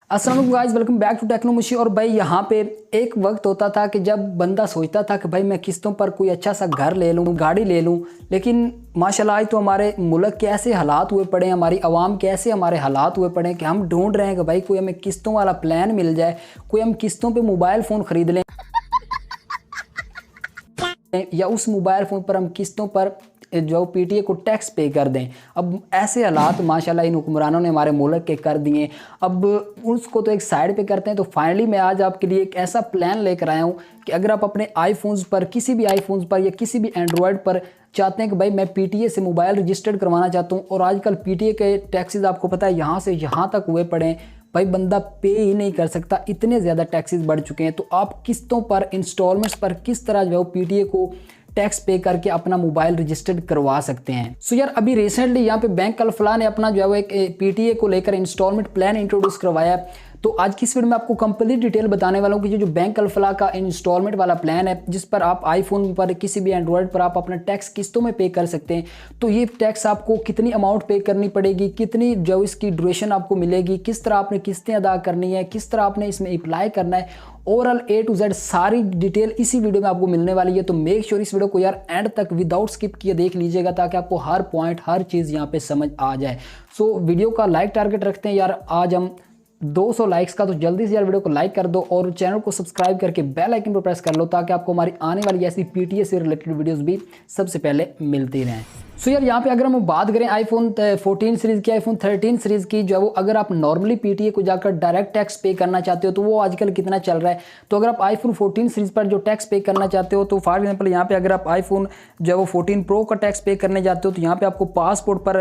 अस्सलाम guys, welcome back to टेक्नोमुशी। और भाई यहाँ पे एक वक्त होता था कि जब बंदा सोचता था कि भाई मैं किस्तों पर कोई अच्छा सा घर ले लूँ, गाड़ी ले लूँ, लेकिन माशाल्लाह आज तो हमारे मुल्क के ऐसे हालात हुए पड़े हैं, हमारी आवाम के ऐसे हमारे हालात हुए पड़े हैं कि हम ढूंढ रहे हैं कि भाई कोई हमें किस्तों वाला प्लान मिल जाए, कोई हम किस्तों पे मोबाइल फ़ोन ख़रीद लें या उस मोबाइल फ़ोन पर हम किस्तों पर जो पीटीए को टैक्स पे कर दें। अब ऐसे हालात माशाल्लाह इन हुक्मरानों ने हमारे मुल्क के कर दिए। अब उसको तो एक साइड पे करते हैं, तो फाइनली मैं आज आपके लिए एक ऐसा प्लान लेकर आया हूँ कि अगर आप अपने आईफोन्स पर, किसी भी आईफोन्स पर या किसी भी एंड्रॉयड पर चाहते हैं कि भाई मैं पीटीए से मोबाइल रजिस्टर्ड करवाना चाहता हूँ, और आजकल पीटीए के टैक्सेस आपको पता है यहाँ से यहाँ तक हुए पड़े हैं, भाई बंदा पे ही नहीं कर सकता, इतने ज़्यादा टैक्सेस बढ़ चुके हैं। तो आप किस्तों पर, इंस्टॉलमेंट्स पर किस तरह जो है पीटीए को टैक्स पे करके अपना मोबाइल रजिस्टर्ड करवा सकते हैं। सो यार अभी रिसेंटली यहाँ पे बैंक अल-फलाह ने अपना जो है वो एक पीटीए को लेकर इंस्टॉलमेंट प्लान इंट्रोड्यूस करवाया है। तो आज की इस वीडियो में आपको कंप्लीट डिटेल बताने वाला हूँ कि जो बैंक अल-फलाह का इंस्टॉलमेंट वाला प्लान है, जिस पर आप आईफोन पर, किसी भी एंड्रॉयड पर आप अपना टैक्स किस्तों में पे कर सकते हैं। तो ये टैक्स आपको कितनी अमाउंट पे करनी पड़ेगी, कितनी जो इसकी ड्यूरेशन आपको मिलेगी, किस तरह आपने किस्तें अदा करनी है, किस तरह आपने इसमें अप्लाई करना है, ओवरऑल ए टू जेड सारी डिटेल इसी वीडियो में आपको मिलने वाली है। तो मेक श्योर इस वीडियो को यार एंड तक विदाउट स्किप किए देख लीजिएगा, ताकि आपको हर पॉइंट, हर चीज़ यहाँ पे समझ आ जाए। सो वीडियो का लाइक टारगेट रखते हैं यार आज हम 200 लाइक्स का, तो जल्दी से यार वीडियो को लाइक कर दो और चैनल को सब्सक्राइब करके बेल आइकन पर प्रेस कर लो, ताकि आपको हमारी आने वाली ऐसी पीटीए से रिलेटेड वीडियोस भी सबसे पहले मिलती रहें। सो यार यहाँ पे अगर हम बात करें आईफोन 14 सीरीज़ की, आईफोन 13 सीरीज़ की, जो है वो अगर आप नॉर्मली पीटीए को जाकर डायरेक्ट टैक्स पे करना चाहते हो तो वो आजकल कितना चल रहा है। तो अगर आप आईफोन 14 सीरीज़ पर जो टैक्स पे करना चाहते हो, तो फॉर एग्जांपल यहाँ पे अगर आप आईफोन जो है वो 14 प्रो का टैक्स पे करने जाते हो, तो यहाँ पे आपको पासपोर्ट पर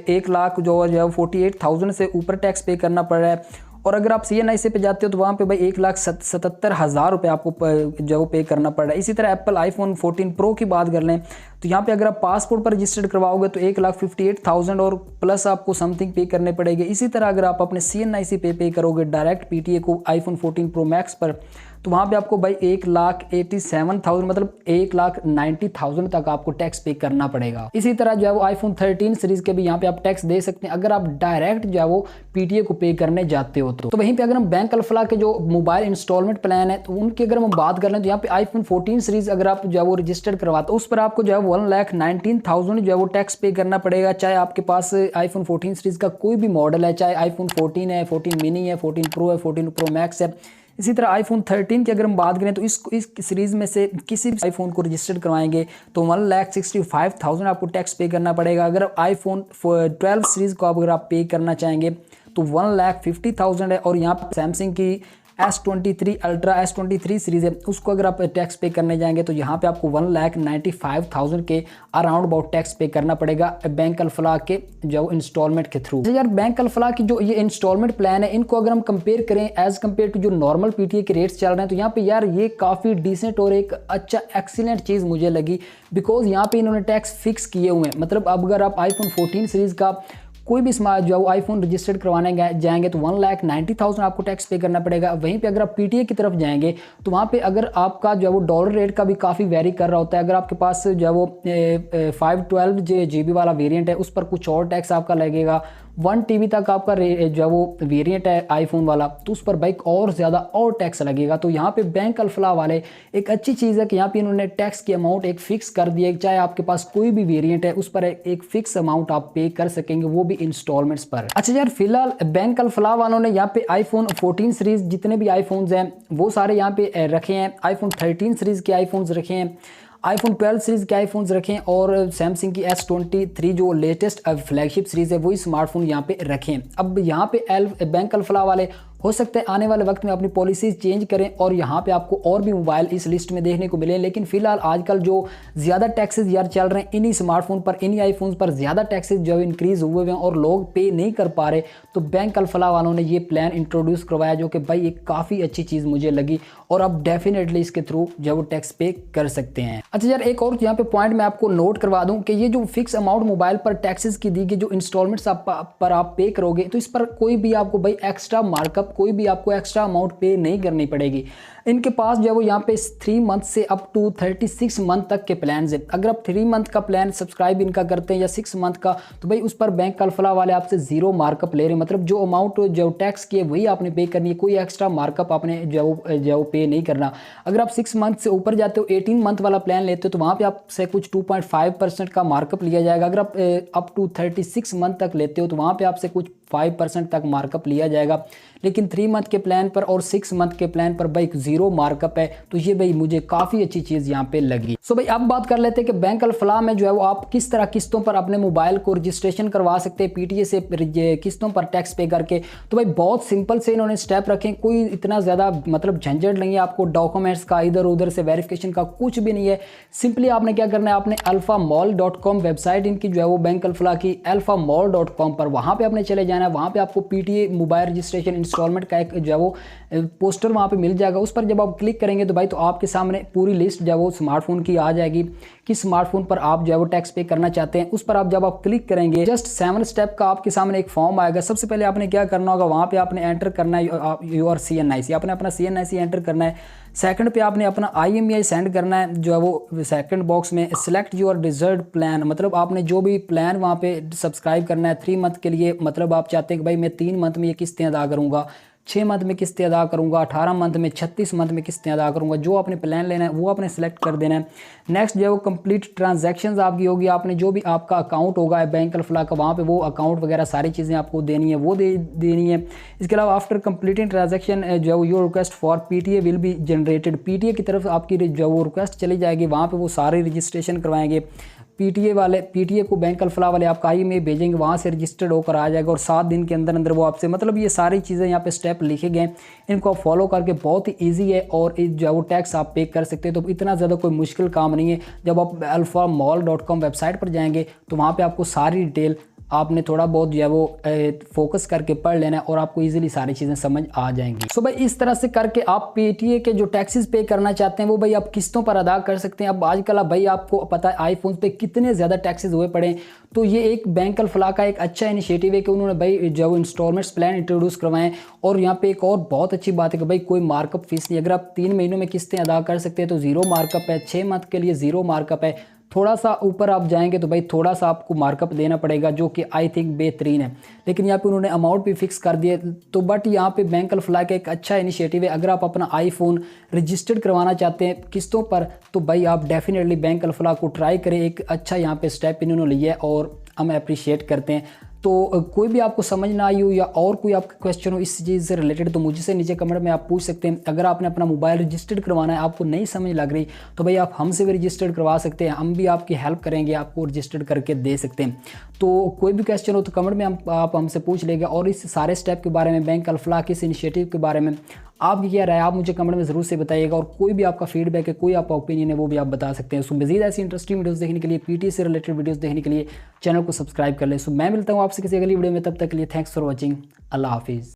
1 लाख जो है 48,000 से ऊपर टैक्स पे करना पड़ रहा है। और अगर आप CNIC पे जाते हो तो वहाँ पे भाई 1,77,000 रुपये आपको जो वो पे करना पड़ रहा है। इसी तरह एप्पल आईफोन 14 प्रो की बात कर लें तो यहाँ पे अगर आप पासपोर्ट पर रजिस्टर्ड करवाओगे तो 1,58,000 और प्लस आपको समथिंग पे करने पड़ेंगे। इसी तरह अगर आप अपने CNIC पे करोगे डायरेक्ट पीटीए को आईफोन 14 प्रो मैक्स पर, तो वहाँ पे आपको भाई 1,87,000 मतलब 1,90,000 तक आपको टैक्स पे करना पड़ेगा। इसी तरह जो है वो आईफोन 13 सीरीज़ के भी यहाँ पे आप टैक्स दे सकते हैं अगर आप डायरेक्ट जो है वो पीटीए को पे करने जाते हो। तो वहीं पे अगर हम बैंक अल-फलाह के जो मोबाइल इंस्टॉलमेंट प्लान है तो उनकी अगर हम बात कर लें तो यहाँ पे आईफोन 14 सीरीज़ अगर आप जो है वो रजिस्टर्ड करवाते हो उस पर आपको जो है 1,19,000 जो है वो टैक्स पे करना पड़ेगा। चाहे आपके पास आईफोन 14 सीरीज़ का कोई भी मॉडल है, चाहे आईफोन 14 है, 14 मिनी है, 14 प्रो है, 14 प्रो मैक्स है। इसी तरह आईफोन 13 की अगर हम बात करें तो इस सीरीज़ में से किसी भी आईफोन को रजिस्टर्ड करवाएंगे तो 1,65,000 आपको टैक्स पे करना पड़ेगा। अगर आईफोन 12 सीरीज़ को अगर आप पे करना चाहेंगे तो 1,50,000 है। और यहाँ पर सैमसंग की S23 अल्ट्रा, S23 सीरीज़ है, उसको अगर आप टैक्स पे करने जाएंगे तो यहाँ पे आपको 1,95,000 के अराउंड अबाउट टैक्स पे करना पड़ेगा बैंक अल-फलाह के जो इंस्टॉलमेंट के थ्रू। यार बैंक अल-फलाह की जो ये इंस्टॉलमेंट प्लान है, इनको अगर हम कंपेयर करें एज कम्पेयर टू जो नॉर्मल पीटीए के रेट्स चल रहे हैं, तो यहाँ पे यार ये काफ़ी डिसेंट और एक अच्छा एक्सीलेंट चीज़ मुझे लगी, बिकॉज यहाँ पे इन्होंने टैक्स फिक्स किए हुए हैं। मतलब अब अगर आप आईफोन 14 सीरीज़ का कोई भी स्मार्ट जो आईफोन रजिस्टर्ड करवाने जाएंगे तो 1,90,000 आपको टैक्स पे करना पड़ेगा। वहीं पे अगर आप पीटीए की तरफ जाएंगे तो वहाँ पे अगर आपका जो है वो डॉलर रेट का भी काफ़ी वेरी कर रहा होता है। अगर आपके पास जो है वो 512 GB वाला वेरिएंट है, उस पर कुछ और टैक्स आपका लगेगा। 1 TB तक आपका जो है वो वेरिएंट है आईफोन वाला, तो उस पर बाइक और ज़्यादा और टैक्स लगेगा। तो यहाँ पे बैंक अल-फलाह वाले एक अच्छी चीज़ है कि यहाँ पे इन्होंने टैक्स की अमाउंट एक फ़िक्स कर दी है। चाहे आपके पास कोई भी वेरिएंट है उस पर एक फ़िक्स अमाउंट आप पे कर सकेंगे, वो भी इंस्टॉलमेंट्स पर। अच्छा यार फिलहाल बैंक अल-फलाह वालों ने यहाँ पे आईफोन 14 सीरीज़ जितने भी आईफोन्स हैं वो सारे यहाँ पे रखे हैं। आईफोन 13 सीरीज़ के आईफोन्स रखे हैं, आईफोन 12 सीरीज़ के आईफोन्स रखें, और सैमसंग की S23 जो लेटेस्ट फ्लैगशिप सीरीज़ है वही स्मार्टफोन यहाँ पे रखें। अब यहाँ पे बैंक अल-फलाह वाले हो सकता है आने वाले वक्त में अपनी पॉलिसीज़ चेंज करें और यहाँ पे आपको और भी मोबाइल इस लिस्ट में देखने को मिले, लेकिन फिलहाल आजकल जो ज़्यादा टैक्सेस यार चल रहे हैं इन्हीं स्मार्टफोन पर, इन्हीं आईफोन्स पर ज़्यादा टैक्सेस जो है इंक्रीज़ हुए हैं और लोग पे नहीं कर पा रहे। तो बैंक अल-फलाह वालों ने ये प्लान इंट्रोड्यूस करवाया जो कि भाई एक काफ़ी अच्छी चीज़ मुझे लगी, और आप डेफिनेटली इसके थ्रू जो वो टैक्स पे कर सकते हैं। अच्छा यार एक और यहाँ पे पॉइंट मैं आपको नोट करवा दूँ कि ये जो फिक्स अमाउंट मोबाइल पर टैक्सेस की दी गई जो इंस्टॉलमेंट्स पर आप पे करोगे, तो इस पर कोई भी आपको भाई एक्स्ट्रा मार्कअप मतलब कोई भी आपको एक्स्ट्रा अमाउंट पे नहीं करनी पड़ेगी। इनके पास जो है वो यहाँ पे 3 मंथ से अप टू 36 मंथ तक के प्लान है। अगर आप 3 मंथ का प्लान सब्सक्राइब इनका करते हैं या 6 मंथ का, तो भाई उस पर बैंक अल्फला वाले आपसे 0 मार्कअप ले रहे हैं। मतलब जो अमाउंट जो टैक्स की है वही आपने पे करनी है, कोई एक्स्ट्रा मार्कअप आपने जो पे नहीं करना। अगर आप 6 मंथ से ऊपर जाते हो, 18 मंथ वाला प्लान लेते हो, तो वहाँ पे आपसे कुछ 2.5% का मार्कअप लिया जाएगा। अगर आप अप टू 36 मंथ तक लेते हो तो वहाँ पे आपसे कुछ 5% तक मार्कअप लिया जाएगा। लेकिन 3 मंथ के प्लान पर और 6 मंथ के प्लान पर भाई 0 मार्कअप है। तो ये भाई मुझे काफ़ी अच्छी चीज़ यहाँ पे लगी। सो भाई अब बात कर लेते हैं कि बैंक अल्फला में जो है वो आप किस तरह किस्तों पर अपने मोबाइल को रजिस्ट्रेशन करवा सकते हैं पीटीए से किस्तों पर टैक्स पे करके। तो भाई बहुत सिंपल से इन्होंने स्टेप रखे, कोई इतना ज़्यादा मतलब झंझट नहीं है आपको डॉक्यूमेंट्स का, इधर उधर से वेरिफिकेशन का कुछ भी नहीं है। सिंपली आपने क्या करना है, आपने alphamall.com वेबसाइट इनकी जो है वो बैंक अल्फला की alphamall.com पर वहाँ पे आपने चले जाना है। वहाँ पे आपको पीटीए मोबाइल रजिस्ट्रेशन इंस्टॉलमेंट का एक जो है वो पोस्टर वहाँ पे मिल जाएगा। उस पर जब आप क्लिक करेंगे तो भाई तो आपके सामने पूरी लिस्ट जो है वो स्मार्टफोन की आ जाएगी कि स्मार्टफोन पर आप जो है वो टैक्स पे करना चाहते हैं। उस पर आप जब आप क्लिक करेंगे जस्ट 7 स्टेप का आपके सामने एक फॉर्म आएगा। सबसे पहले आपने क्या करना होगा, वहाँ पे आपने एंटर करना है योर CNIC, आपने अपना CNIC एंटर करना है। सेकंड पे आपने अपना IMEI सेंड करना है, जो है वो सेकंड बॉक्स में सिलेक्ट योर डिजर्व प्लान, मतलब आपने जो भी प्लान वहाँ पे सब्सक्राइब करना है 3 मंथ के लिए, मतलब आप चाहते हैं कि भाई मैं 3 मंथ में ये किस्तें अदा करूँगा, 6 मंथ में किस्तें अदा करूँगा, 18 मंथ में, 36 मंथ में किस्तें अदा करूँगा। जो आपने प्लान लेना है वो आपने सेलेक्ट कर देना है। नेक्स्ट जो है वो कंप्लीट ट्रांजैक्शंस आपकी होगी, आपने जो भी आपका अकाउंट होगा बैंक अल्फला का वहाँ पे वो अकाउंट वगैरह सारी चीज़ें आपको देनी है, वो देनी है। इसके अलावा आफ्टर कंप्लीटिंग ट्रांजैक्शन जो है your request for PTA will be generated, PTA की तरफ आपकी जो वो रिक्वेस्ट चली जाएगी, वहाँ पर वो सारे रजिस्ट्रेशन करवाएंगे। पीटीए को बैंक अल्फला वाले आपका IMEI भेजेंगे, वहाँ से रजिस्टर्ड होकर आ जाएगा और 7 दिन के अंदर अंदर वो आपसे, मतलब ये सारी चीज़ें यहाँ पे स्टेप लिखे गए, इनको आप फॉलो करके बहुत ही ईजी है और जो है वो टैक्स आप पे कर सकते हैं। तो इतना ज़्यादा कोई मुश्किल काम नहीं है। जब आप alphamall.com वेबसाइट पर जाएंगे तो वहाँ पर आपको सारी डिटेल आपने थोड़ा बहुत जो है वो फोकस करके पढ़ लेना है और आपको इजीली सारी चीज़ें समझ आ जाएंगी। सो भाई इस तरह से करके आप पीटीए के जो टैक्सेस पे करना चाहते हैं वो भाई आप किस्तों पर अदा कर सकते हैं। अब आजकल अब भाई आपको पता है आईफोन पे कितने ज़्यादा टैक्सेस हुए पड़े हैं। तो ये एक बैंक अल्फला का एक अच्छा इनिशिएटिव है कि उन्होंने भाई जो इंस्टॉलमेंट्स प्लान इंट्रोड्यूस करवाएं। और यहाँ पे एक और बहुत अच्छी बात है कि भाई कोई मार्कअप फीस नहीं, अगर आप 3 महीनों में किस्तें अदा कर सकते हैं तो 0 मार्कअप है, 6 मंथ के लिए 0 मार्कअप है। थोड़ा सा ऊपर आप जाएंगे तो भाई थोड़ा सा आपको मार्कअप देना पड़ेगा, जो कि आई थिंक बेहतरीन है। लेकिन यहाँ पे उन्होंने अमाउंट भी फिक्स कर दिए। तो बट यहाँ पे बैंक अल्फला का एक अच्छा इनिशिएटिव है। अगर आप अपना आईफोन रजिस्टर्ड करवाना चाहते हैं किस्तों पर तो भाई आप डेफिनेटली बैंक अल्फला को ट्राई करें। एक अच्छा यहाँ पे स्टेप इन्होंने लिया है और हम अप्रिशिएट करते हैं। तो कोई भी आपको समझ ना आई हो या और कोई आपका क्वेश्चन हो इस चीज़ से रिलेटेड तो मुझसे नीचे कमेंट में आप पूछ सकते हैं। अगर आपने अपना मोबाइल रजिस्टर्ड करवाना है, आपको नहीं समझ लग रही, तो भाई आप हमसे भी रजिस्टर्ड करवा सकते हैं, हम भी आपकी हेल्प करेंगे, आपको रजिस्टर्ड करके दे सकते हैं। तो कोई भी क्वेश्चन हो तो कमेंट में आप हमसे पूछ लेंगे। और इस सारे स्टेप के बारे में, बैंक अल्फला के इस इनिशिएटिव के बारे में आपकी क्या राय, आप मुझे कमेंट में ज़रूर से बताइएगा। और कोई भी आपका फीडबैक है, कोई आपका ओपिनियन है, वो भी आप बता सकते हैं। सो मज़ीद ऐसी इंटरेस्टिंग वीडियोस देखने के लिए, पीटीए से रिलेटेड वीडियोस देखने के लिए चैनल को सब्सक्राइब कर लें। सो मैं मिलता हूँ आपसे किसी अगली वीडियो में, तब तक के लिए थैंक्स फॉर वॉचिंग। अल्लाह हाफिज़।